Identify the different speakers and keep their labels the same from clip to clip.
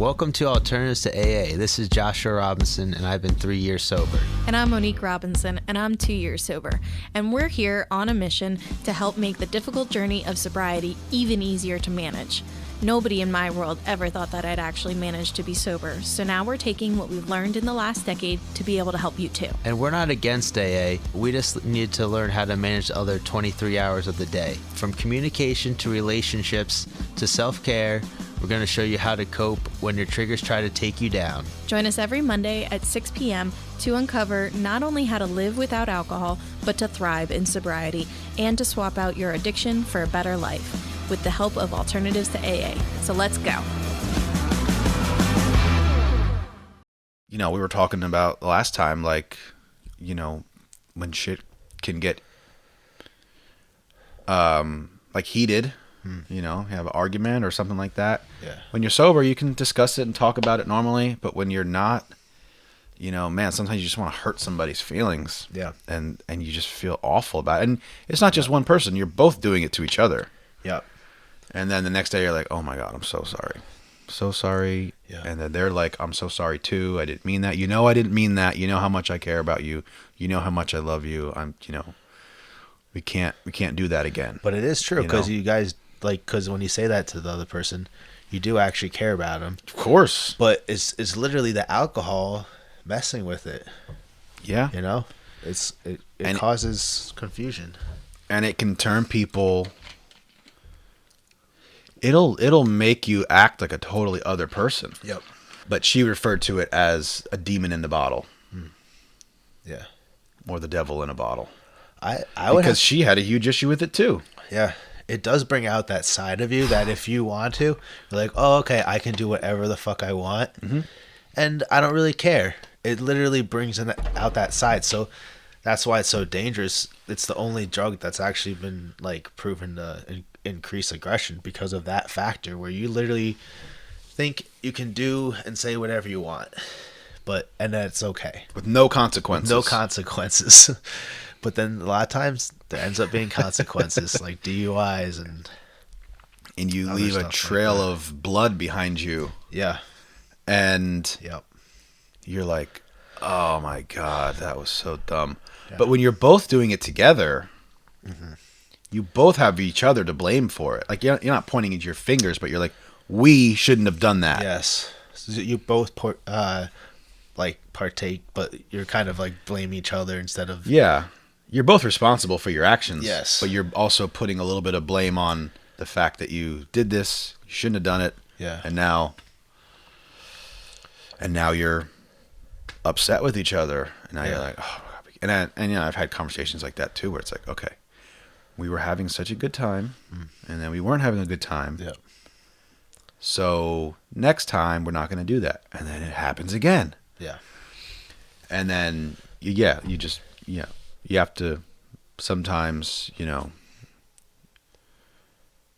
Speaker 1: Welcome to Alternatives to AA. This is Joshua Robinson, and I've been 3 years sober.
Speaker 2: And I'm Monique Robinson, and I'm 2 years sober. And we're here on a mission to help make the difficult journey of sobriety even easier to manage. Nobody in my world ever thought that I'd actually manage to be sober. So now we're taking what we've learned in the last decade to be able to help you too.
Speaker 1: And we're not against AA. We just need to learn how to manage the other 23 hours of the day. From communication to relationships to self-care, we're going to show you how to cope when your triggers try to take you down.
Speaker 2: Join us every Monday at 6 p.m. to uncover not only how to live without alcohol, but to thrive in sobriety and to swap out your addiction for a better life with the help of Alternatives to AA. So let's go.
Speaker 3: You know, we were talking about last time, like, you know, when shit can get like heated. You know, have an argument or something like that.
Speaker 4: Yeah.
Speaker 3: When you're sober, you can discuss it and talk about it normally. But when you're not, you know, man, sometimes you just want to hurt somebody's feelings.
Speaker 4: Yeah.
Speaker 3: And you just feel awful about it. And it's not just one person. You're both doing it to each other.
Speaker 4: Yeah.
Speaker 3: And then the next day you're like, oh my God, I'm so sorry. So sorry.
Speaker 4: Yeah.
Speaker 3: And then they're like, I'm so sorry too. I didn't mean that. You know, I didn't mean that. You know how much I care about you. You know how much I love you. You know, we can't do that again.
Speaker 4: But it is true because
Speaker 3: know?
Speaker 4: you guys, like, because when you say that to the other person, you do actually care about them.
Speaker 3: Of course.
Speaker 4: But it's literally the alcohol messing with it.
Speaker 3: Yeah.
Speaker 4: You know, it causes confusion.
Speaker 3: And it can turn people. It'll make you act like a totally other person.
Speaker 4: Yep.
Speaker 3: But she referred to it as a demon in the bottle.
Speaker 4: Yeah.
Speaker 3: Or the devil in a bottle.
Speaker 4: I would
Speaker 3: because she had a huge issue with it too.
Speaker 4: Yeah. It does bring out that side of you that if you want to, you're like, oh, okay, I can do whatever the fuck I want. Mm-hmm. And I don't really care. It literally brings out that side. So that's why it's so dangerous. It's the only drug that's actually been like proven to increase aggression because of that factor where you literally think you can do and say whatever you want, and then it's okay.
Speaker 3: With no consequences.
Speaker 4: No consequences. But then a lot of times there ends up being consequences like DUIs and
Speaker 3: you leave a trail of blood behind you.
Speaker 4: Yeah.
Speaker 3: And
Speaker 4: yep.
Speaker 3: You're like, oh my God, that was so dumb. Yeah. But when you're both doing it together, you both have each other to blame for it. Like you're not pointing at your fingers, but you're like, we shouldn't have done that.
Speaker 4: Yes. So you both partake, but you're kind of like blame each other instead of...
Speaker 3: Yeah. You're both responsible for your actions.
Speaker 4: Yes.
Speaker 3: But you're also putting a little bit of blame on the fact that you did this, you shouldn't have done it.
Speaker 4: Yeah.
Speaker 3: And now you're upset with each other. And now you're like, oh, and you know, I've had conversations like that too, where it's like, okay, we were having such a good time, and then we weren't having a good time.
Speaker 4: Yeah.
Speaker 3: So next time we're not going to do that, and then it happens again.
Speaker 4: Yeah.
Speaker 3: And then you have to sometimes, you know,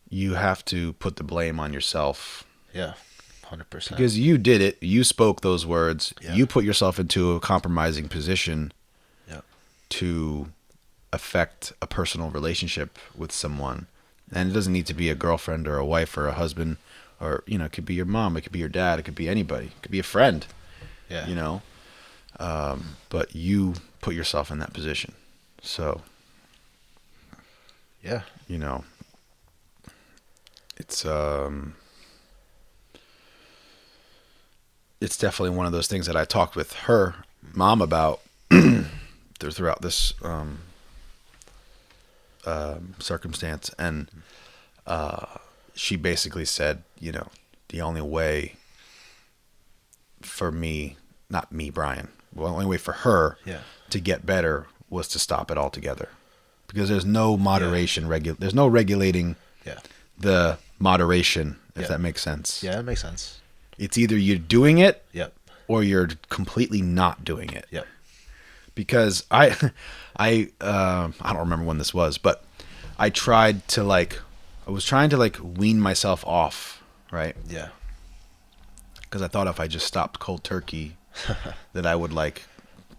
Speaker 3: you have to put the blame on yourself.
Speaker 4: Yeah. 100%.
Speaker 3: Because you did it. You spoke those words.
Speaker 4: Yeah.
Speaker 3: You put yourself into a compromising position to affect a personal relationship with someone. And it doesn't need to be a girlfriend or a wife or a husband, or, you know, it could be your mom, it could be your dad, it could be anybody, it could be a friend.
Speaker 4: Yeah.
Speaker 3: You know, but you put yourself in that position. So,
Speaker 4: yeah,
Speaker 3: you know, it's definitely one of those things that I talked with her mom about throughout this circumstance, and she basically said, you know, the only way for me, not me, Brian, the only way for her to get better was to stop it altogether, because there's no moderation. There's no regulating the moderation, if that makes sense.
Speaker 4: Yeah, that makes sense.
Speaker 3: It's either you're doing it,
Speaker 4: or
Speaker 3: you're completely not doing it.
Speaker 4: Yep.
Speaker 3: Because I don't remember when this was, but I was trying to wean myself off, right?
Speaker 4: Yeah.
Speaker 3: Because I thought if I just stopped cold turkey, that I would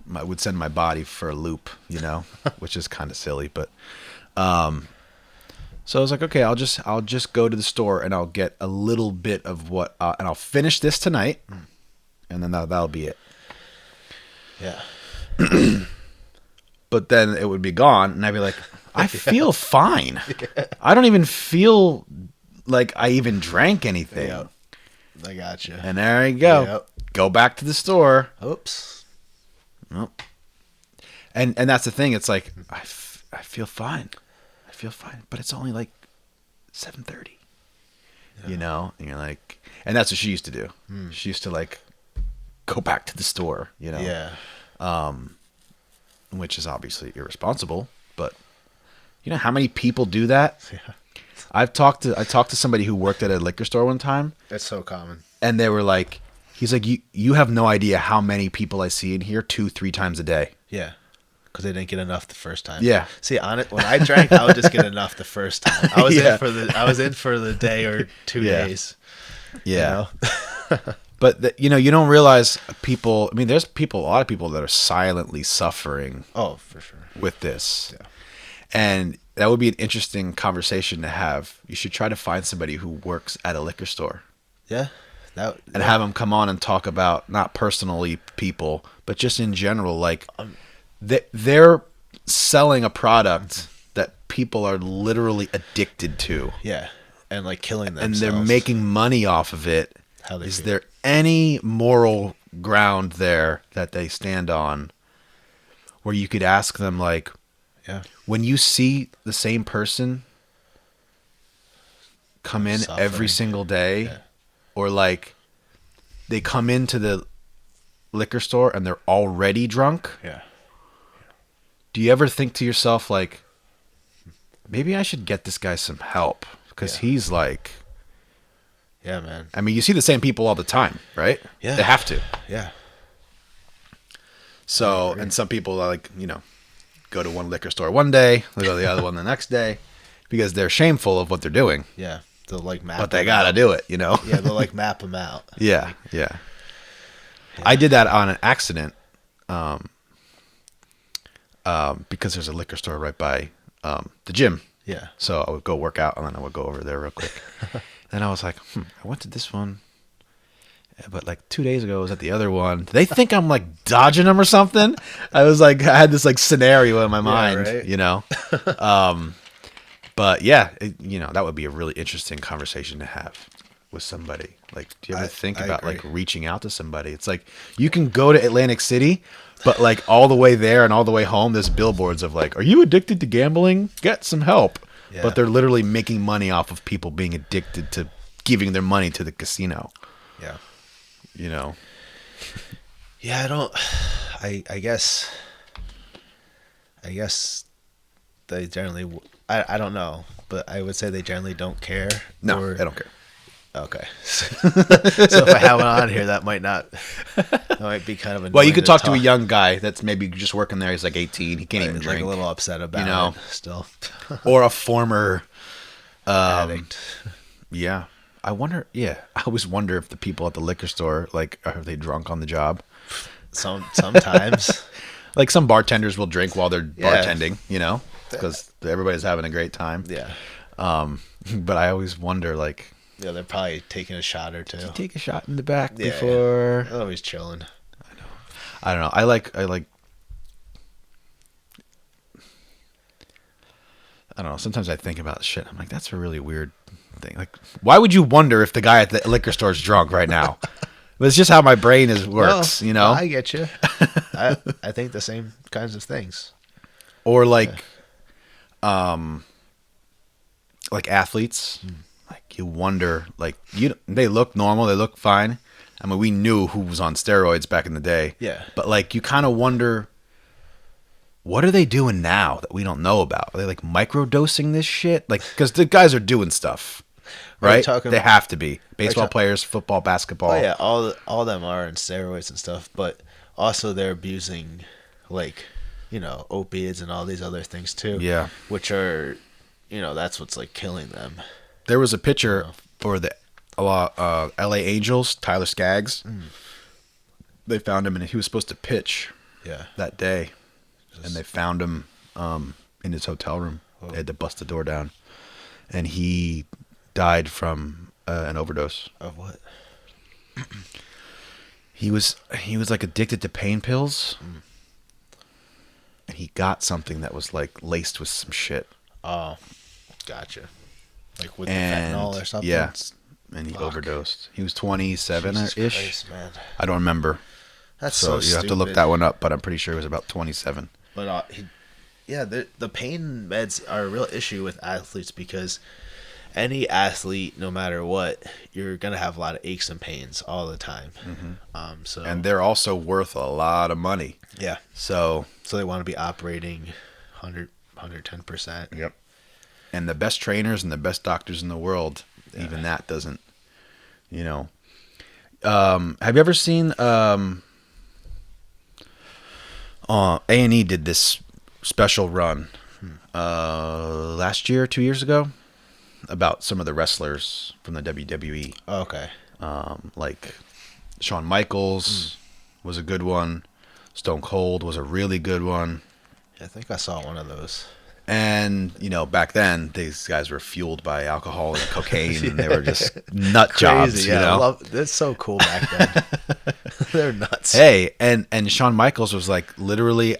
Speaker 3: would send my body for a loop, you know, which is kind of silly, but So I was like, okay, I'll just go to the store and I'll get a little bit of what, and I'll finish this tonight, and then that'll be it.
Speaker 4: Yeah.
Speaker 3: But then it would be gone, and I'd be like, I feel fine. I don't even feel like I even drank anything.
Speaker 4: Yep. I got you.
Speaker 3: And there you go.
Speaker 4: Yep.
Speaker 3: Go back to the store.
Speaker 4: Oops.
Speaker 3: Well, and that's the thing. It's like I feel fine. I feel fine, but it's only like 7:30. Yeah. You know, and you're like, and that's what she used to do. She used to like go back to the store. You know.
Speaker 4: Yeah.
Speaker 3: Which is obviously irresponsible, but you know how many people do that?
Speaker 4: Yeah.
Speaker 3: I talked to somebody who worked at a liquor store one time.
Speaker 4: That's so common.
Speaker 3: And they were like, he's like, you have no idea how many people I see in here 2-3 times a day.
Speaker 4: Yeah. Because they didn't get enough the first time.
Speaker 3: Yeah.
Speaker 4: See, on it, when I drank, I would just get enough the first time. I was in for the day or 2 days.
Speaker 3: Yeah.
Speaker 4: You know?
Speaker 3: But you don't realize people. I mean, there's a lot of people that are silently suffering.
Speaker 4: Oh, for sure.
Speaker 3: With this.
Speaker 4: Yeah.
Speaker 3: And that would be an interesting conversation to have. You should try to find somebody who works at a liquor store.
Speaker 4: Yeah.
Speaker 3: And have them come on and talk about, not personally people, but just in general, like they're selling a product that people are literally addicted to.
Speaker 4: Yeah. And like killing themselves.
Speaker 3: And they're making money off of it. Is there any moral ground there that they stand on where you could ask them, like, when you see the same person come in every single day, or like they come into the liquor store and they're already drunk, do you ever think to yourself, like, maybe I should get this guy some help? Because he's like...
Speaker 4: Yeah, man.
Speaker 3: I mean, you see the same people all the time, right?
Speaker 4: Yeah.
Speaker 3: They have to.
Speaker 4: Yeah.
Speaker 3: So, and some people are like, go to one liquor store one day, they go to the other one the next day, because they're shameful of what they're doing.
Speaker 4: Yeah. They'll like map
Speaker 3: But they gotta do it,
Speaker 4: Yeah, they'll like map them out.
Speaker 3: Yeah. I did that on an accident, because there's a liquor store right by the gym.
Speaker 4: Yeah.
Speaker 3: So I would go work out, and then I would go over there real quick. Then I was like, I went to this one, but like 2 days ago I was at the other one. They think I'm like dodging them or something. I was like, I had this like scenario in my mind, right? But yeah, that would be a really interesting conversation to have with somebody. Like, do you ever think about like reaching out to somebody? It's like, you can go to Atlantic City, but like all the way there and all the way home, there's billboards of like, are you addicted to gambling? Get some help. Yeah. But they're literally making money off of people being addicted to giving their money to the casino.
Speaker 4: Yeah.
Speaker 3: Yeah,
Speaker 4: I guess they generally, I don't know, but I would say they generally don't care.
Speaker 3: No, they don't care.
Speaker 4: Okay. So if I have one on here, that might be kind of annoying.
Speaker 3: Well, you could talk to a young guy that's maybe just working there. He's like 18. He can't even drink.
Speaker 4: Like a little upset about it still.
Speaker 3: Or a former
Speaker 4: addict.
Speaker 3: Yeah. I always wonder if the people at the liquor store, like, are they drunk on the job?
Speaker 4: Sometimes.
Speaker 3: Like some bartenders will drink while they're bartending, because everybody's having a great time.
Speaker 4: Yeah.
Speaker 3: But I always wonder, like,
Speaker 4: yeah, they're probably taking a shot or two.
Speaker 3: Did you take a shot in the back before?
Speaker 4: Yeah. Always chilling.
Speaker 3: I don't know. I like. I don't know. Sometimes I think about shit. I'm like, that's a really weird thing. Like, why would you wonder if the guy at the liquor store is drunk right now? But it's just how my brain works,
Speaker 4: I get you. I think the same kinds of things.
Speaker 3: Or like athletes. Like, you wonder, like, they look normal, they look fine. I mean, we knew who was on steroids back in the day.
Speaker 4: Yeah.
Speaker 3: But like, you kind of wonder, what are they doing now that we don't know about? Are they like microdosing this shit? Like, because the guys are doing stuff, right? They have to be. Baseball players, football, basketball.
Speaker 4: Oh yeah, all of them are on steroids and stuff, but also they're abusing, like, opiates and all these other things too.
Speaker 3: Yeah.
Speaker 4: Which are, that's what's like killing them.
Speaker 3: There was a pitcher for the LA Angels, Tyler Skaggs. They found him, and he was supposed to pitch that day. And they found him in his hotel room. They had to bust the door down. and he died from an overdose.
Speaker 4: Of what?
Speaker 3: He was like addicted to pain pills, and he got something that was like laced with some shit.
Speaker 4: Oh, gotcha. Like with
Speaker 3: And
Speaker 4: the fentanyl or something?
Speaker 3: yeah, and he overdosed. He was 27-ish.
Speaker 4: Christ, man.
Speaker 3: I don't remember.
Speaker 4: That's so
Speaker 3: You have to look
Speaker 4: stupid.
Speaker 3: that one up, but I'm pretty sure it was about 27.
Speaker 4: But the pain meds are a real issue with athletes because any athlete, no matter what, you're gonna have a lot of aches and pains all the time. So
Speaker 3: And they're also worth a lot of money.
Speaker 4: yeah,
Speaker 3: So
Speaker 4: so they want to be operating 110%.
Speaker 3: yep. And the best trainers and the best doctors in the world, even that doesn't, have you ever seen A&E did this special run last year, 2 years ago, about some of the wrestlers from the WWE.
Speaker 4: Oh, okay.
Speaker 3: Like Shawn Michaels was a good one. Stone Cold was a really good one.
Speaker 4: I think I saw one of those.
Speaker 3: And, back then, these guys were fueled by alcohol and cocaine, and they were just nut jobs,
Speaker 4: Yeah, that's so cool back then. They're nuts.
Speaker 3: Hey, and Shawn Michaels was like, literally,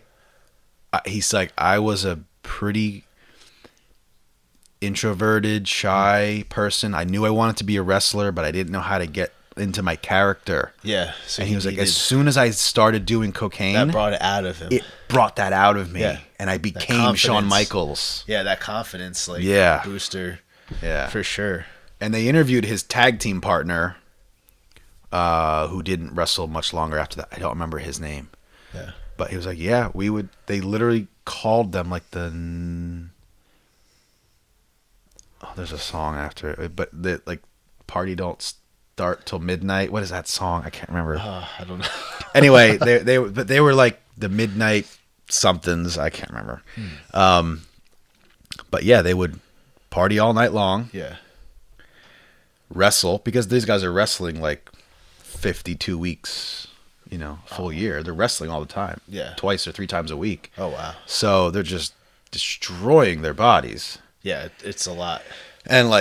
Speaker 3: he's like, I was a pretty introverted, shy person. I knew I wanted to be a wrestler, but I didn't know how to get into my character.
Speaker 4: Yeah. So
Speaker 3: And he was like, as soon as I started doing cocaine,
Speaker 4: that brought it out of him.
Speaker 3: it brought that out of me.
Speaker 4: Yeah.
Speaker 3: And I
Speaker 4: That
Speaker 3: became Shawn
Speaker 4: confidence.
Speaker 3: Michaels.
Speaker 4: Yeah, that confidence, booster.
Speaker 3: Yeah.
Speaker 4: For sure.
Speaker 3: And they interviewed his tag team partner, who didn't wrestle much longer after that. I don't remember his name.
Speaker 4: Yeah.
Speaker 3: But he was like, yeah, they literally called them like there's a song after it, but the like party don't start till midnight. What is that song? I can't remember.
Speaker 4: I don't know.
Speaker 3: Anyway, they were like the midnight somethings. I can't remember. But yeah, they would party all night long,
Speaker 4: Yeah.
Speaker 3: wrestle, because these guys are wrestling like 52 weeks, full year. They're wrestling all the time.
Speaker 4: Yeah.
Speaker 3: Twice or 3 times a week.
Speaker 4: Oh, wow.
Speaker 3: So they're just destroying their bodies.
Speaker 4: Yeah, it's a lot.
Speaker 3: And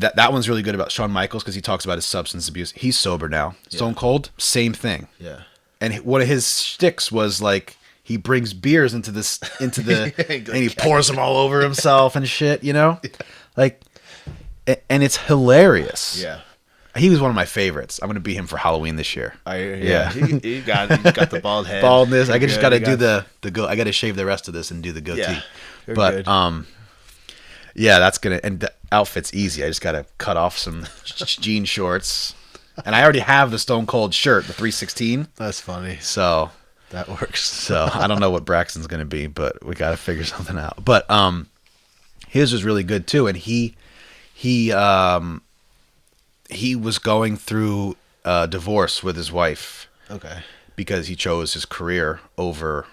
Speaker 3: that one's really good about Shawn Michaels, because he talks about his substance abuse. He's sober now. Stone Cold, same thing.
Speaker 4: Yeah.
Speaker 3: And one of his shticks was like, he brings beers into the and he pours them all over himself and shit, like, and it's hilarious.
Speaker 4: Yeah.
Speaker 3: He was one of my favorites. I'm gonna be him for Halloween this year.
Speaker 4: Yeah. He's got the bald head.
Speaker 3: Baldness. I just got to
Speaker 4: You
Speaker 3: do the go. I got to shave the rest of this and do the goatee.
Speaker 4: Yeah, you're
Speaker 3: but
Speaker 4: good.
Speaker 3: yeah, that's gonna, and the outfit's easy. I just got to cut off some jean shorts, and I already have the Stone Cold shirt, the 316.
Speaker 4: That's funny.
Speaker 3: So
Speaker 4: That works.
Speaker 3: So I don't know what Braxton's gonna be, but we got to figure something out. But his was really good too, and he was going through a divorce with his wife.
Speaker 4: Okay.
Speaker 3: Because he chose his career over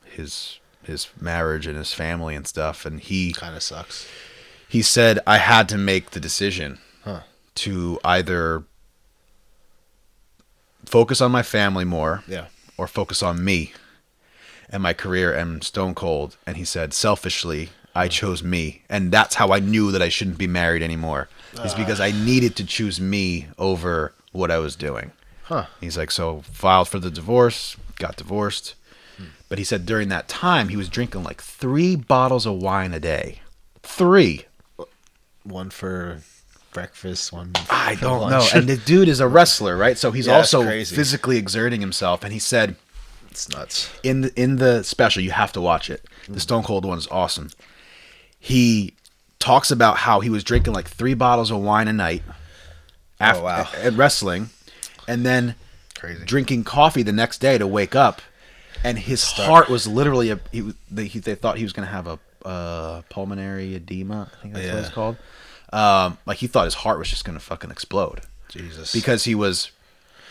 Speaker 3: his marriage and his family and stuff, and he
Speaker 4: Kind of sucks.
Speaker 3: he said, I had to make the decision to either focus on my family more, or focus on me and my career and Stone Cold. And he said, selfishly, I chose me, and that's how I knew that I shouldn't be married anymore. Is because I needed to choose me over what I was doing. He's like, so filed for the divorce, got divorced. But he said during that time, he was drinking like 3 bottles of wine a day. 3.
Speaker 4: One for breakfast, one for
Speaker 3: I don't
Speaker 4: lunch.
Speaker 3: know. And the dude is a wrestler, right? So he's
Speaker 4: Yeah, that's
Speaker 3: also
Speaker 4: crazy.
Speaker 3: physically exerting himself. And he said,
Speaker 4: It's nuts.
Speaker 3: in the special, you have to watch it. The Stone Cold one is awesome. He talks about how he was drinking like 3 bottles of wine a night after at wrestling, and then
Speaker 4: Crazy.
Speaker 3: drinking coffee the next day to wake up. And his heart was literally they thought he was going to have a pulmonary edema. I think that's what it's called. Like he thought his heart was just going to fucking explode.
Speaker 4: Jesus.
Speaker 3: Because he was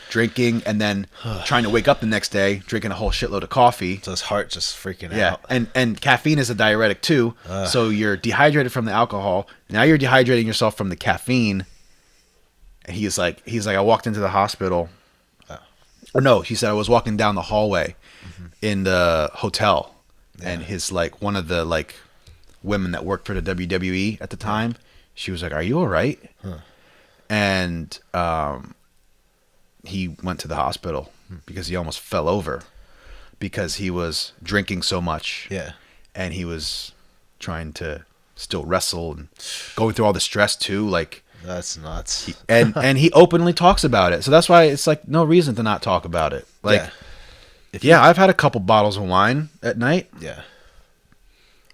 Speaker 3: drinking and then trying to wake up the next day, drinking a whole shitload of coffee.
Speaker 4: So his heart just freaking
Speaker 3: Yeah,
Speaker 4: out.
Speaker 3: and caffeine is a diuretic too. So you're dehydrated from the alcohol. Now you're dehydrating yourself from the caffeine. And he's like, I walked into the hospital. Or no, he said I was walking down the hallway in the hotel, and his like one of the women that worked for the WWE at the time. She was like, "Are you all right?"
Speaker 4: Huh.
Speaker 3: And he went to the hospital because he almost fell over because he was drinking so much.
Speaker 4: Yeah.
Speaker 3: And he was trying to still wrestle and going through all the stress too. Like,
Speaker 4: That's nuts.
Speaker 3: and he openly talks about it. So that's why it's like no reason to not talk about it. Like, I've had a couple bottles of wine at night.
Speaker 4: Yeah.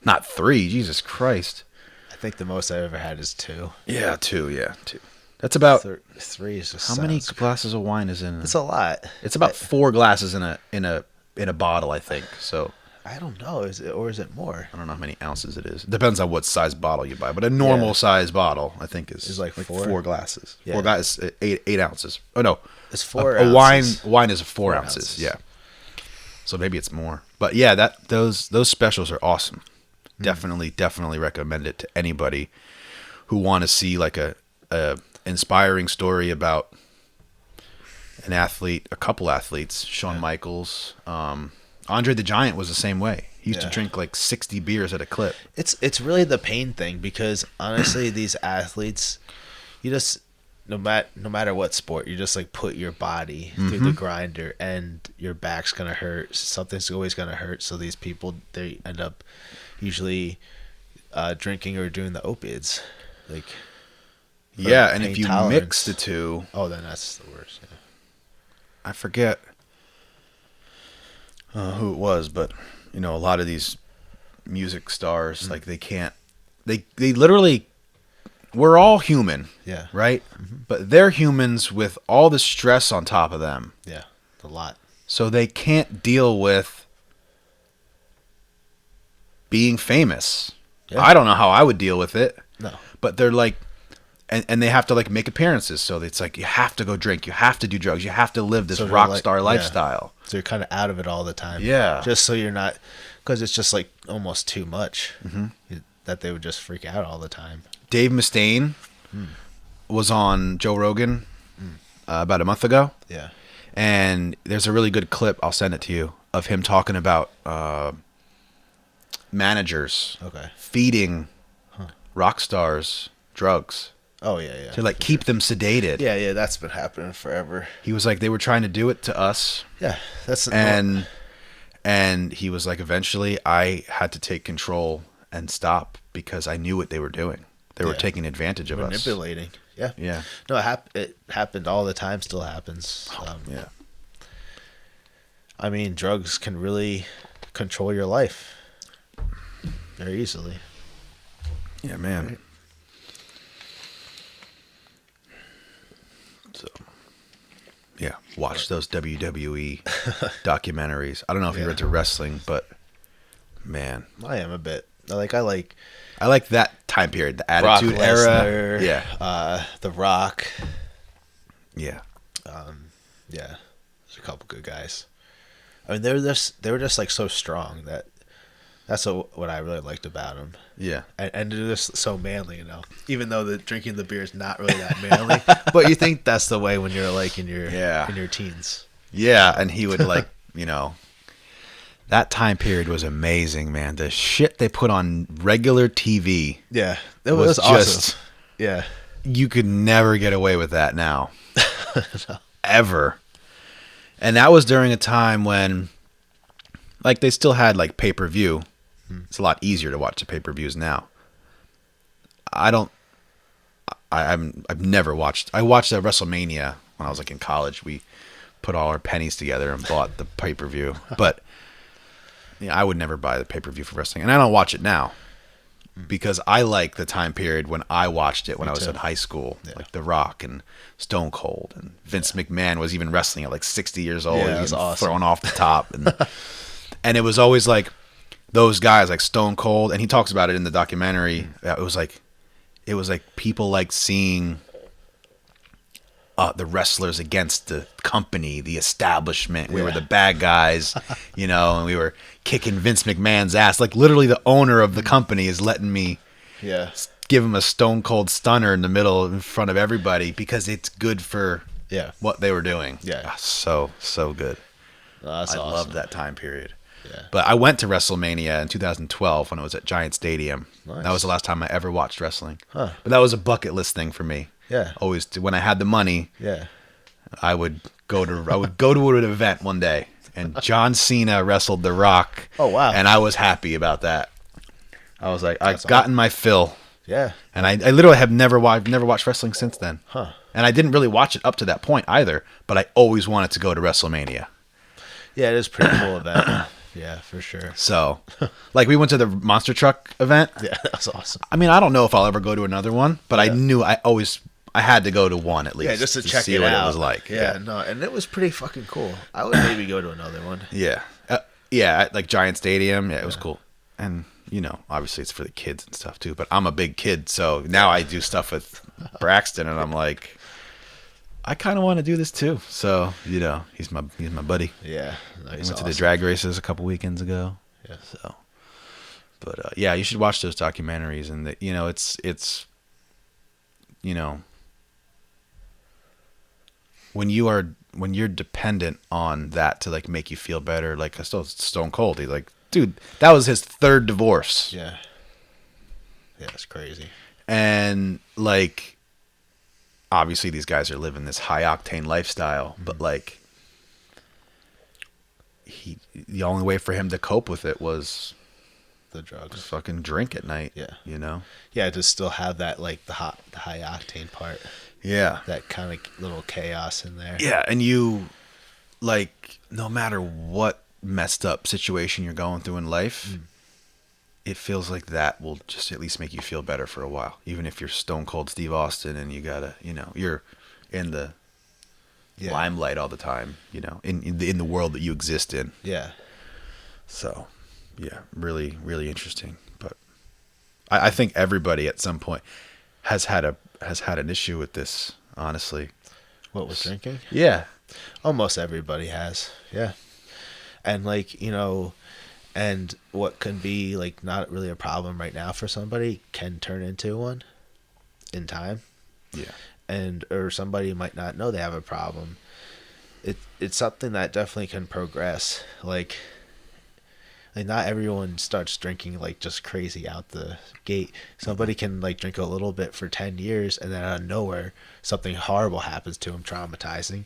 Speaker 3: Not 3. Jesus Christ.
Speaker 4: I think the most I've ever had is 2.
Speaker 3: Yeah, 2. Yeah, 2. That's about
Speaker 4: 3 is just
Speaker 3: how many glasses of wine is in?
Speaker 4: It's a lot.
Speaker 3: It's about 4 glasses in a bottle, I think. So
Speaker 4: I don't know. Is it more?
Speaker 3: I don't know how many ounces it is. It depends on what size bottle you buy, but a normal size bottle, I think, is like 4 glasses. Yeah. 4 glasses, 8 ounces. Oh no,
Speaker 4: it's 4
Speaker 3: a
Speaker 4: ounces.
Speaker 3: Wine is 4 ounces. Yeah. So maybe it's more, but yeah, those specials are awesome. Definitely recommend it to anybody who want to see like a inspiring story about an athlete, a couple athletes. Shawn Michaels, Andre the Giant was the same way. He used to drink like 60 beers at a clip.
Speaker 4: It's really the pain thing because honestly, these athletes, you just no matter what sport, you just like put your body through the grinder, and your back's gonna hurt. Something's always gonna hurt. So these people, they end up usually drinking or doing the opiates, like
Speaker 3: and if you mix the two,
Speaker 4: then that's the worst. Yeah.
Speaker 3: I forget who it was, but a lot of these music stars, like they literally, we're all human, right? But they're humans with all the stress on top of them.
Speaker 4: Yeah, a lot.
Speaker 3: So they can't deal with being famous. Yeah. I don't know how I would deal with it.
Speaker 4: No.
Speaker 3: But they're like, and they have to like make appearances. So it's like, you have to go drink. You have to do drugs. You have to live this rock star lifestyle.
Speaker 4: So you're kind of out of it all the time.
Speaker 3: Yeah.
Speaker 4: Just so you're not, because it's just like almost too much that they would just freak out all the time.
Speaker 3: Dave Mustaine was on Joe Rogan about a month ago.
Speaker 4: Yeah.
Speaker 3: And there's a really good clip, I'll send it to you, of him talking about managers feeding rock stars drugs.
Speaker 4: Oh, yeah.
Speaker 3: To like keep them sedated.
Speaker 4: Yeah, that's been happening forever.
Speaker 3: He was like, they were trying to do it to us.
Speaker 4: Yeah, that's
Speaker 3: and he was like, eventually I had to take control and stop because I knew what they were doing. They were taking advantage of
Speaker 4: manipulating.
Speaker 3: us. Yeah.
Speaker 4: No, it happened all the time. Still happens.
Speaker 3: Yeah.
Speaker 4: I mean, drugs can really control your life very easily.
Speaker 3: Yeah, man. Right. So, yeah, watch those WWE documentaries. I don't know if you're into wrestling, but man,
Speaker 4: I am a bit. I like
Speaker 3: that time period, the Attitude Era.
Speaker 4: Yeah. The Rock.
Speaker 3: Yeah.
Speaker 4: There's a couple good guys. I mean, they were just like so strong that's what I really liked about them.
Speaker 3: Yeah.
Speaker 4: And they're just so manly, even though the drinking the beer is not really that manly, but you think that's the way when you're like in your teens.
Speaker 3: Yeah. And he would like, that time period was amazing, man. The shit they put on regular TV.
Speaker 4: Yeah. It was awesome. Yeah.
Speaker 3: You could never get away with that now.
Speaker 4: No.
Speaker 3: Ever. And that was during a time when, like, they still had, like, pay-per-view. It's a lot easier to watch the pay-per-views now. I've never watched. I watched WrestleMania when I was, like, in college. We put all our pennies together and bought the pay-per-view. But I would never buy the pay-per-view for wrestling. And I don't watch it now. Because I like the time period when I watched it when I was in high school. Yeah. Like The Rock and Stone Cold. And Vince McMahon was even wrestling at like 60 years old.
Speaker 4: Yeah, he was awesome.
Speaker 3: Throwing off the top. And it was always like those guys like Stone Cold. And he talks about it in the documentary. It was like people like seeing the wrestlers against the company, the establishment. We were the bad guys, and we were kicking Vince McMahon's ass. Like literally the owner of the company is letting me give him a Stone Cold stunner in the middle in front of everybody because it's good for what they were doing.
Speaker 4: Yeah.
Speaker 3: So good.
Speaker 4: Oh, that's awesome.
Speaker 3: I love that time period.
Speaker 4: Yeah.
Speaker 3: But I went to WrestleMania in 2012 when it was at Giant Stadium.
Speaker 4: Nice.
Speaker 3: That was the last time I ever watched wrestling.
Speaker 4: Huh.
Speaker 3: But that was a bucket list thing for me.
Speaker 4: Yeah.
Speaker 3: Always, when I had the money,
Speaker 4: Yeah.
Speaker 3: I would go to an event one day, and John Cena wrestled The Rock.
Speaker 4: Oh, wow.
Speaker 3: And I was happy about that. I was like,
Speaker 4: That's
Speaker 3: I've gotten my fill.
Speaker 4: Yeah.
Speaker 3: And I literally have never watched wrestling since then.
Speaker 4: Huh.
Speaker 3: And I didn't really watch it up to that point either, but I always wanted to go to WrestleMania.
Speaker 4: Yeah, it is a pretty cool event. Yeah, for sure.
Speaker 3: So, like, we went to the monster truck event.
Speaker 4: Yeah, that was awesome.
Speaker 3: I mean, I don't know if I'll ever go to another one, but I knew I had to go to one at least.
Speaker 4: Yeah, just to check
Speaker 3: see
Speaker 4: it
Speaker 3: what
Speaker 4: out.
Speaker 3: it was like.
Speaker 4: Yeah, no, and it was pretty fucking cool. I would maybe go to another one.
Speaker 3: Yeah. At, like, Giant Stadium. Yeah, it was cool. And, you know, obviously it's for the kids and stuff too, but I'm a big kid, so now I do stuff with Braxton, and I'm like, I kind of want to do this too. So, you know, he's my buddy.
Speaker 4: Yeah,
Speaker 3: We went to the drag races a couple weekends ago.
Speaker 4: Yeah.
Speaker 3: So, but yeah, you should watch those documentaries, and you know, it's you know, when you're dependent on that to like make you feel better, like I still Stone Cold. He's like, dude, that was his third divorce.
Speaker 4: Yeah. Yeah, it's crazy.
Speaker 3: And like, obviously these guys are living this high octane lifestyle, but like, the only way for him to cope with it was
Speaker 4: The drugs.
Speaker 3: fucking drink at night.
Speaker 4: Yeah.
Speaker 3: You know?
Speaker 4: Yeah, to still have that, like, the high octane part.
Speaker 3: Yeah.
Speaker 4: That kind of little chaos in there.
Speaker 3: Yeah. And you, like, no matter what messed up situation you're going through in life, it feels like that will just at least make you feel better for a while. Even if you're Stone Cold Steve Austin and you gotta, you know, you're in the limelight all the time, you know, in the world that you exist in.
Speaker 4: Yeah.
Speaker 3: So, yeah, really, really interesting. But I think everybody at some point has had an issue with this, honestly.
Speaker 4: What, with drinking?
Speaker 3: Yeah.
Speaker 4: Almost everybody has. Yeah. And, like, you know, and what can be, like, not really a problem right now for somebody can turn into one in time.
Speaker 3: Yeah.
Speaker 4: And, or somebody might not know they have a problem. It's something that definitely can progress. Like not everyone starts drinking like just crazy out the gate. Somebody can like drink a little bit for 10 years and then out of nowhere something horrible happens to them, traumatizing.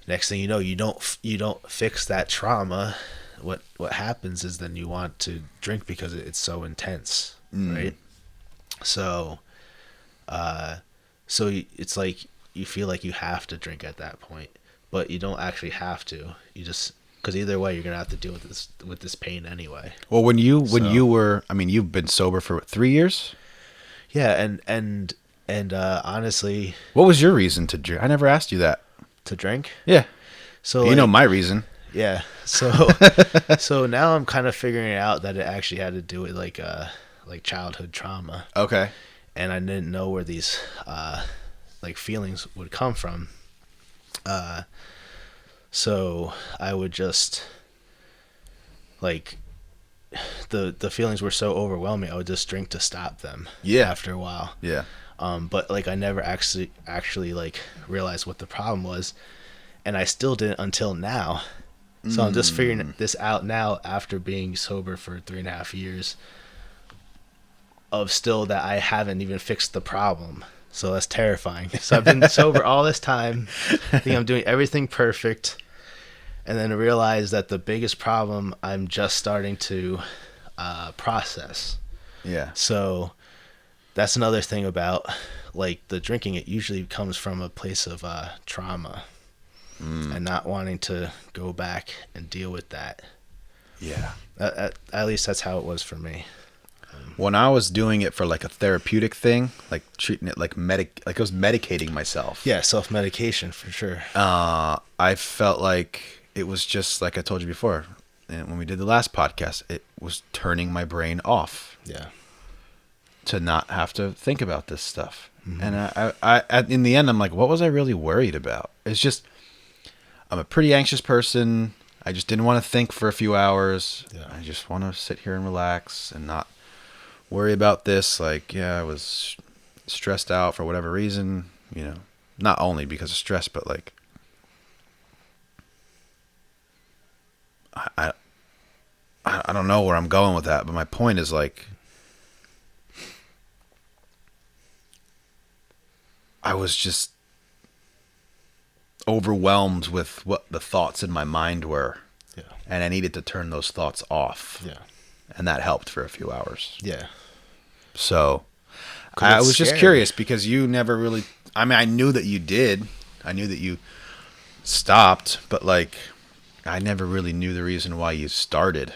Speaker 4: Next thing you know, you don't fix that trauma. What happens is then you want to drink because it's so intense, right? So it's like you feel like you have to drink at that point, but you don't actually have to. You just, because either way you're gonna have to deal with this pain anyway.
Speaker 3: Well, when you were, I mean, you've been sober for what, 3 years?
Speaker 4: Yeah, and honestly,
Speaker 3: what was your reason to drink? I never asked you that.
Speaker 4: To drink?
Speaker 3: Yeah.
Speaker 4: So
Speaker 3: you know my reason.
Speaker 4: Yeah. So so now I'm kind of figuring out that it actually had to do with like childhood trauma.
Speaker 3: Okay.
Speaker 4: And I didn't know where these like feelings would come from. So I would just like the feelings were so overwhelming, I would just drink to stop them.
Speaker 3: Yeah.
Speaker 4: After a while.
Speaker 3: Yeah.
Speaker 4: But like I never actually like realized what the problem was, and I still didn't until now. So I'm just figuring this out now after being sober for 3.5 years. Of still that I haven't even fixed the problem. So that's terrifying. So I've been sober all this time. I think I'm doing everything perfect. And then I realize that the biggest problem I'm just starting to process.
Speaker 3: Yeah.
Speaker 4: So that's another thing about like the drinking. It usually comes from a place of trauma and not wanting to go back and deal with that.
Speaker 3: Yeah.
Speaker 4: At least that's how it was for me.
Speaker 3: When I was doing it for like a therapeutic thing, like treating it like I was medicating myself.
Speaker 4: Yeah, self-medication for sure.
Speaker 3: I felt like it was just like I told you before, and when we did the last podcast, it was turning my brain off.
Speaker 4: Yeah.
Speaker 3: To not have to think about this stuff. Mm-hmm. And I in the end, I'm like, what was I really worried about? It's just, I'm a pretty anxious person. I just didn't want to think for a few hours. Yeah. I just want to sit here and relax and not worry about this. Like, yeah, I was stressed out for whatever reason, you know, not only because of stress, but like, I don't know where I'm going with that, but my point is like, I was just overwhelmed with what the thoughts in my mind were.
Speaker 4: Yeah.
Speaker 3: And I needed to turn those thoughts off.
Speaker 4: Yeah.
Speaker 3: And that helped for a few hours.
Speaker 4: Yeah.
Speaker 3: So
Speaker 4: I
Speaker 3: was just curious because you never really, I mean, I knew that you did. I knew that you stopped, but like, I never really knew the reason why you started.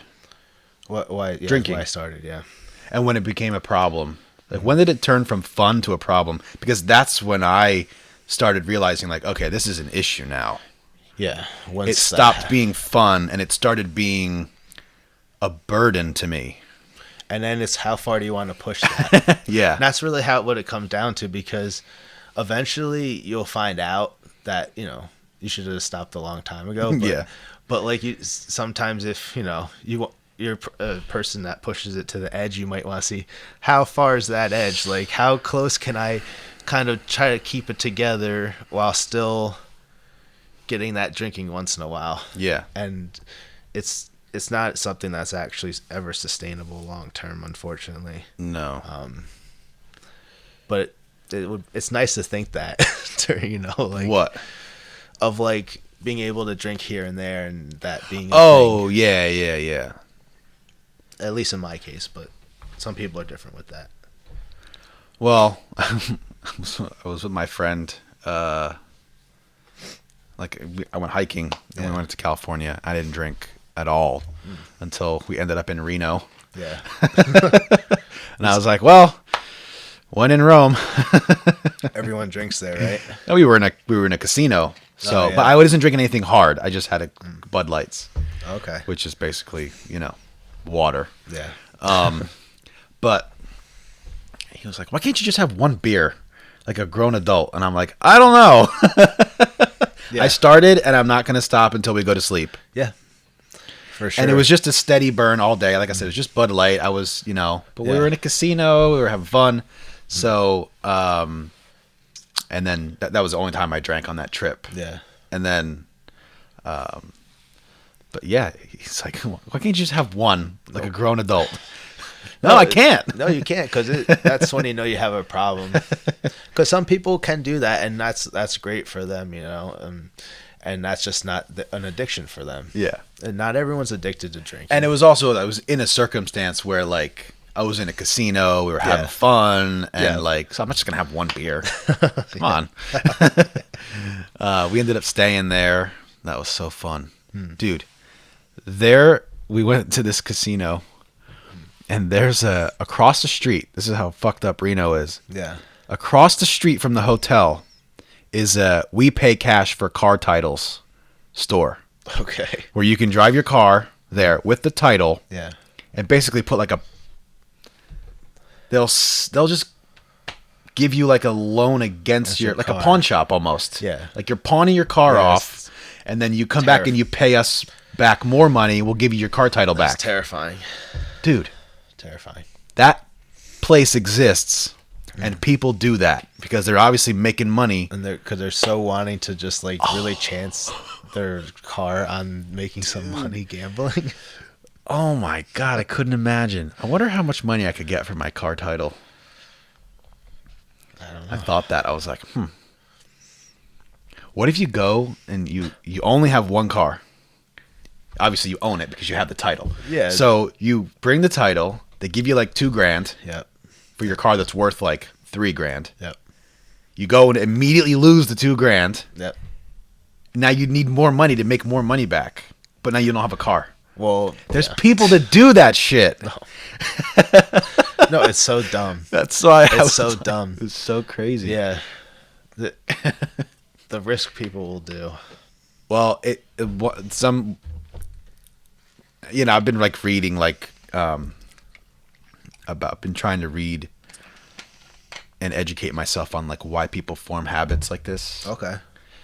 Speaker 4: Why
Speaker 3: drinking.
Speaker 4: Why I started, yeah.
Speaker 3: And when it became a problem. Like, when did it turn from fun to a problem? Because that's when I started realizing, like, okay, this is an issue now.
Speaker 4: Yeah.
Speaker 3: It stopped being fun, and it started being a burden to me.
Speaker 4: And then it's how far do you want to push that?
Speaker 3: Yeah.
Speaker 4: And that's really what it comes down to, because eventually you'll find out that, you know, you should have stopped a long time ago. But,
Speaker 3: Yeah.
Speaker 4: But like, sometimes if, you know, you're a person that pushes it to the edge, you might want to see how far is that edge? Like, how close can I kind of try to keep it together while still getting that drinking once in a while?
Speaker 3: Yeah.
Speaker 4: And it's not something that's actually ever sustainable long term, unfortunately.
Speaker 3: No.
Speaker 4: But it's nice to think that, you know, like
Speaker 3: What?
Speaker 4: Of like being able to drink here and there, and that being
Speaker 3: Oh, yeah, yeah, yeah.
Speaker 4: At least in my case, but some people are different with that.
Speaker 3: Well, I was with my friend. I went hiking and we went to California. I didn't drink at all until we ended up in Reno.
Speaker 4: Yeah.
Speaker 3: And I was like, well, when in Rome.
Speaker 4: Everyone drinks there, right?
Speaker 3: And we were in a casino. So,
Speaker 4: yeah.
Speaker 3: but I wasn't drinking anything hard. I just had a Bud Lights.
Speaker 4: Okay.
Speaker 3: Which is basically, you know, water.
Speaker 4: Yeah.
Speaker 3: But he was like, why can't you just have one beer like a grown adult? And I'm like, I don't know.
Speaker 4: Yeah.
Speaker 3: I started and I'm not going to stop until we go to sleep.
Speaker 4: Yeah. For sure.
Speaker 3: And it was just a steady burn all day. Like I said, it was just Bud Light. I was, you know, but we were in a casino. We were having fun. So, and then that was the only time I drank on that trip.
Speaker 4: Yeah.
Speaker 3: And then, but yeah, he's like, why can't you just have one like a grown adult? No, I can't.
Speaker 4: No, you can't, because that's when you know you have a problem. Because some people can do that, and that's great for them, you know, and that's just not an addiction for them.
Speaker 3: Yeah.
Speaker 4: And not everyone's addicted to drinking.
Speaker 3: And it was also, I was in a circumstance where like I was in a casino, we were having fun, and like, so I'm not just gonna have one beer. Come on. We ended up staying there. That was so fun, dude. There we went to this casino. And there's across the street. This is how fucked up Reno is.
Speaker 4: Yeah.
Speaker 3: Across the street from the hotel is a We Pay Cash for Car Titles store.
Speaker 4: Okay.
Speaker 3: Where you can drive your car there with the title.
Speaker 4: Yeah.
Speaker 3: And basically put like they'll just give you like a loan against your like
Speaker 4: car.
Speaker 3: a pawn shop almost.
Speaker 4: Yeah.
Speaker 3: Like you're pawning your car off, and then you come back and you pay us back more money. We'll give you your car title back.
Speaker 4: That's terrifying.
Speaker 3: Dude.
Speaker 4: Terrifying.
Speaker 3: That place exists, and people do that because they're obviously making money.
Speaker 4: And because they're so wanting to just like really chance their car on making some money gambling.
Speaker 3: Oh my God, I couldn't imagine. I wonder how much money I could get for my car title.
Speaker 4: I don't know.
Speaker 3: I thought that. I was like, what if you go and you only have one car? Obviously, you own it because you have the title.
Speaker 4: Yeah.
Speaker 3: So you bring the title. They give you like $2,000
Speaker 4: Yep.
Speaker 3: for your car that's worth like $3,000.
Speaker 4: Yep.
Speaker 3: You go and immediately lose the $2,000.
Speaker 4: Yep.
Speaker 3: Now you need more money to make more money back, but now you don't have a car.
Speaker 4: Well,
Speaker 3: There's people that do that shit.
Speaker 4: No, it's so dumb.
Speaker 3: That's why
Speaker 4: It's so dumb.
Speaker 3: It's so crazy.
Speaker 4: Yeah. The risk people will do.
Speaker 3: Well, I've been like reading like been trying to read and educate myself on like why people form habits like this.
Speaker 4: Okay.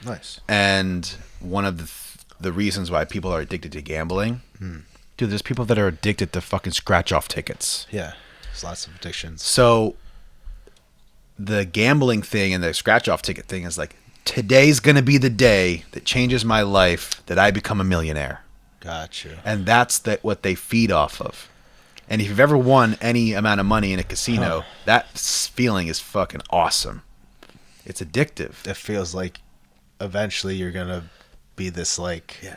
Speaker 4: Nice.
Speaker 3: And one of the reasons why people are addicted to gambling, dude, there's people that are addicted to fucking scratch off tickets.
Speaker 4: Yeah. There's lots of addictions.
Speaker 3: So the gambling thing and the scratch off ticket thing is like, today's going to be the day that changes my life, that I become a millionaire.
Speaker 4: Gotcha.
Speaker 3: And that's what they feed off of. And if you've ever won any amount of money in a casino, that feeling is fucking awesome. It's addictive.
Speaker 4: It feels like eventually you're going to be this like...
Speaker 3: Yeah.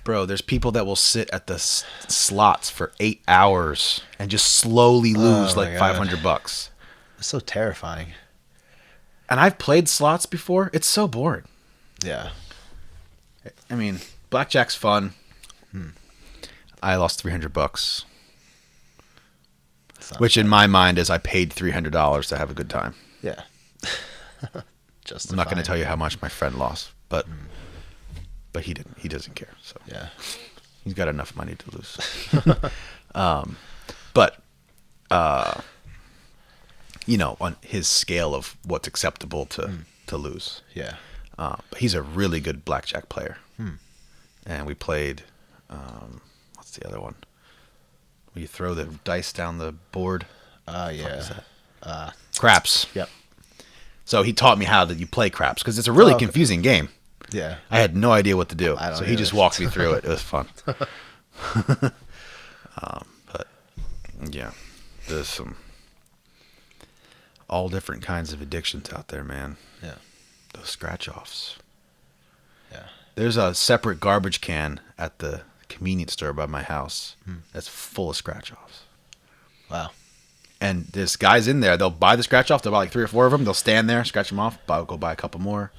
Speaker 3: Bro, there's people that will sit at the slots for 8 hours and just slowly lose like $500.
Speaker 4: It's so terrifying.
Speaker 3: And I've played slots before. It's so boring.
Speaker 4: Yeah.
Speaker 3: I mean, blackjack's fun. I lost $300. Which in my mind is I paid $300 to have a good time.
Speaker 4: Yeah.
Speaker 3: I'm not going to tell you how much my friend lost, but he didn't. He doesn't care. So
Speaker 4: yeah,
Speaker 3: he's got enough money to lose. On his scale of what's acceptable to lose.
Speaker 4: Yeah.
Speaker 3: But he's a really good blackjack player. And we played. What's the other one? Where you throw the dice down the board.
Speaker 4: Yeah.
Speaker 3: Craps.
Speaker 4: Yep.
Speaker 3: So he taught me how that you play craps because it's a really confusing game.
Speaker 4: Yeah.
Speaker 3: I had no idea what to do. So he just walked me through it. It was fun. But yeah, there's some all different kinds of addictions out there, man.
Speaker 4: Yeah.
Speaker 3: Those scratch offs.
Speaker 4: Yeah.
Speaker 3: There's a separate garbage can at the convenience store by my house that's full of scratch offs.
Speaker 4: Wow.
Speaker 3: And there's guys in there, they'll buy the scratch off, they'll buy like 3 or 4 of them, they'll stand there, scratch them off, go buy a couple more.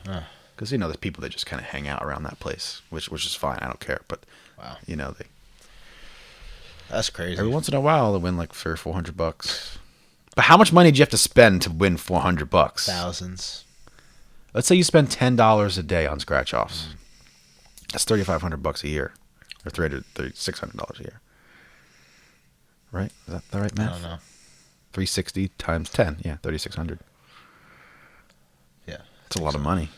Speaker 3: Because, there's people that just kind of hang out around that place, which is fine, I don't care. But,
Speaker 4: wow.
Speaker 3: That's
Speaker 4: crazy.
Speaker 3: Every once in a while, they'll win like $300 or $400. But how much money do you have to spend to win $400?
Speaker 4: Thousands.
Speaker 3: Let's say you spend $10 a day on scratch offs. That's $3,500 a year, or $600 a year. Right? Is that the right math?
Speaker 4: I don't know.
Speaker 3: 360 times 10, yeah, 3,600.
Speaker 4: Yeah,
Speaker 3: it's a lot of money.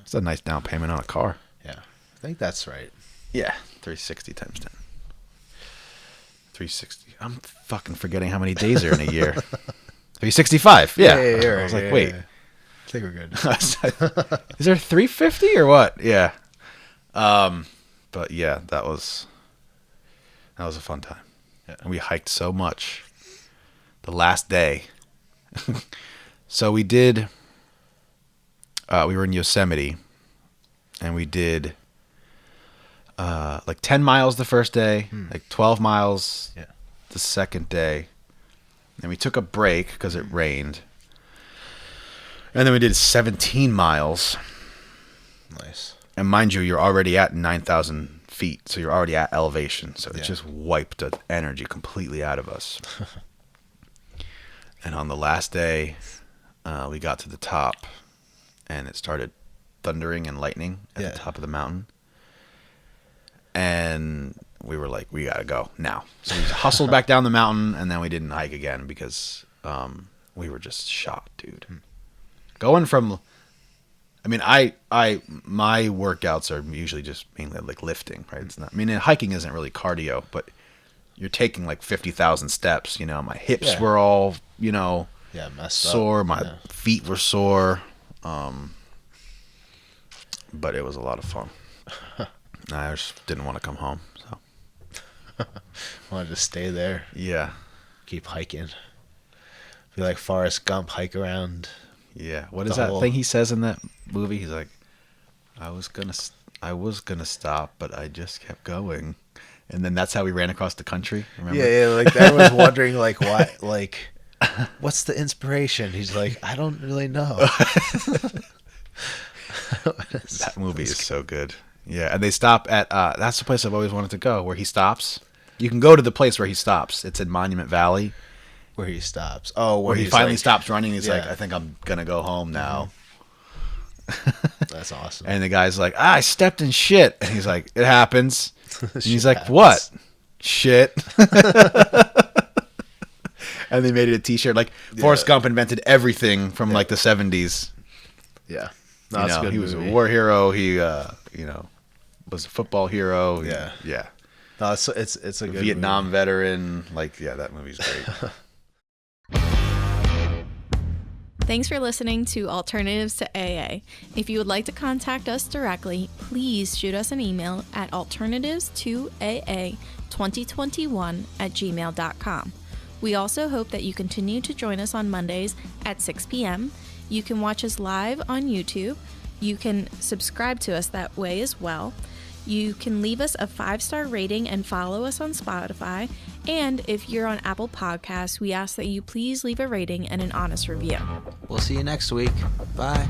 Speaker 3: It's a nice down payment on a car.
Speaker 4: Yeah, I think that's right.
Speaker 3: Yeah, 360 times 10. 360. I'm fucking forgetting how many days are in a year. 365. Yeah. I was like, wait.
Speaker 4: I think we're good.
Speaker 3: Is there 350 or what? Yeah. But yeah, that was a fun time.
Speaker 4: Yeah.
Speaker 3: And we hiked so much. The last day. So we did. We were in Yosemite, and we did like 10 miles the first day, like 12 miles the second day. And we took a break because it rained. And then we did 17 miles.
Speaker 4: Nice.
Speaker 3: And mind you, you're already at 9,000 feet, so you're already at elevation. So it just wiped the energy completely out of us. And on the last day, we got to the top, and it started thundering and lightning at the top of the mountain. And we were like, we got to go now. So we hustled back down the mountain, and then we didn't hike again because we were just shot, dude. Going from... I mean, my workouts are usually just mainly like lifting, right? It's not... I mean, hiking isn't really cardio, but you're taking like 50,000 steps, My hips were all,
Speaker 4: messed
Speaker 3: sore.
Speaker 4: up.
Speaker 3: My feet were sore. But it was a lot of fun. I just didn't want to come home, so.
Speaker 4: Wanted to stay there.
Speaker 3: Yeah.
Speaker 4: Keep hiking. Be like Forrest Gump, hike around.
Speaker 3: Yeah. What is that thing he says in that movie? He's like, I was gonna stop, but I just kept going. And then that's how we ran across the country. Remember?
Speaker 4: Yeah, like I was wondering, like, why, like, what's the inspiration? He's like, I don't really know.
Speaker 3: That movie is so good. Yeah, and they stop at that's the place I've always wanted to go, where he stops. You can go to the place where he stops. It's in Monument Valley.
Speaker 4: Where he stops. Oh,
Speaker 3: where he finally stops running. He's like, I think I'm gonna go home now.
Speaker 4: That's awesome.
Speaker 3: And the guy's like, I stepped in shit. And he's like, it happens. And he's like, happens. What? Shit. And they made it a t-shirt. Like, Forrest Gump invented everything from like the 70s.
Speaker 4: Yeah. No, that's a good
Speaker 3: he was
Speaker 4: movie.
Speaker 3: A war hero. He, was a football hero.
Speaker 4: Yeah.
Speaker 3: Yeah.
Speaker 4: No, it's a good
Speaker 3: Vietnam
Speaker 4: movie.
Speaker 3: veteran. Like, yeah, that movie's great.
Speaker 2: Thanks for listening to Alternatives to AA. If you would like to contact us directly, please shoot us an email at alternatives2aa2021@gmail.com. We also hope that you continue to join us on Mondays at 6 p.m. You can watch us live on YouTube. You can subscribe to us that way as well. You can leave us a 5-star rating and follow us on Spotify. And if you're on Apple Podcasts, we ask that you please leave a rating and an honest review.
Speaker 1: We'll see you next week. Bye.